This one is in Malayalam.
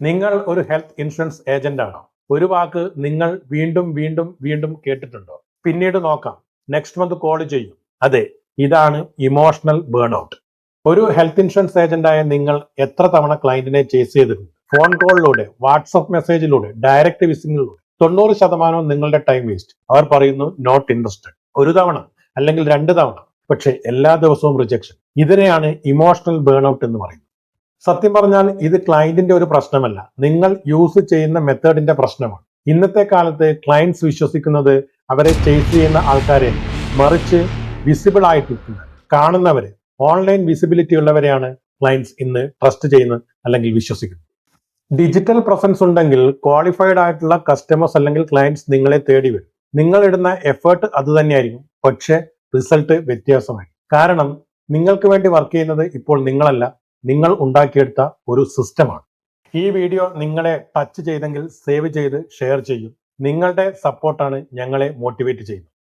നിങ്ങൾ ഒരു ഹെൽത്ത് ഇൻഷുറൻസ് ഏജന്റ് ആണോ? ഒരു വാക്ക് നിങ്ങൾ വീണ്ടും വീണ്ടും വീണ്ടും കേട്ടിട്ടുണ്ടോ? പിന്നീട് നോക്കാം, നെക്സ്റ്റ് മന്ത് കോൾ ചെയ്യും. അതെ, ഇതാണ് ഇമോഷണൽ ബേൺ ഔട്ട്. ഒരു ഹെൽത്ത് ഇൻഷുറൻസ് ഏജന്റായ നിങ്ങൾ എത്ര തവണ ക്ലയന്റിനെ ചേസ് ചെയ്തിട്ടുണ്ട്? ഫോൺ കോളിലൂടെ, വാട്സപ്പ് മെസ്സേജിലൂടെ, ഡയറക്റ്റ് വിസിറ്റിലൂടെ 90% നിങ്ങളുടെ ടൈം വേസ്റ്റ്. അവർ പറയുന്നു നോട്ട് ഇൻട്രസ്റ്റഡ്. ഒരു തവണ അല്ലെങ്കിൽ 2 തവണ, പക്ഷെ എല്ലാ ദിവസവും റിജക്ഷൻ. ഇതിനെയാണ് ഇമോഷണൽ ബേൺ ഔട്ട് എന്ന് പറയുന്നത്. സത്യം പറഞ്ഞാൽ ഇത് ക്ലയന്റിന്റെ ഒരു പ്രശ്നമല്ല, നിങ്ങൾ യൂസ് ചെയ്യുന്ന മെത്തേഡിന്റെ പ്രശ്നമാണ്. ഇന്നത്തെ കാലത്ത് ക്ലയന്റ്സ് വിശ്വസിക്കുന്നത് അവരെ ചേസ് ചെയ്യുന്ന ആൾക്കാരെ, മറിച്ച് വിസിബിൾ ആയിട്ട് കാണുന്നവരെ, ഓൺലൈൻ വിസിബിലിറ്റി ഉള്ളവരെയാണ് ക്ലയന്റ്സ് ഇന്ന് ട്രസ്റ്റ് ചെയ്യുന്നത് അല്ലെങ്കിൽ വിശ്വസിക്കുന്നത്. ഡിജിറ്റൽ പ്രസൻസ് ഉണ്ടെങ്കിൽ ക്വാളിഫൈഡ് ആയിട്ടുള്ള കസ്റ്റമേഴ്സ് അല്ലെങ്കിൽ ക്ലയന്റ്സ് നിങ്ങളെ തേടി വരും. നിങ്ങൾ ഇടുന്ന എഫേർട്ട് അത് തന്നെയായിരിക്കും, പക്ഷെ റിസൾട്ട് വ്യത്യാസമായി. കാരണം നിങ്ങൾക്ക് വേണ്ടി വർക്ക് ചെയ്യുന്നത് ഇപ്പോൾ നിങ്ങളല്ല, നിങ്ങൾ ഉണ്ടാക്കിയെടുത്ത ഒരു സിസ്റ്റമാണ്. ഈ വീഡിയോ നിങ്ങളെ ടച്ച് ചെയ്തെങ്കിൽ സേവ് ചെയ്ത് ഷെയർ ചെയ്യും. നിങ്ങളുടെ സപ്പോർട്ടാണ് ഞങ്ങളെ മോട്ടിവേറ്റ് ചെയ്യുന്നത്.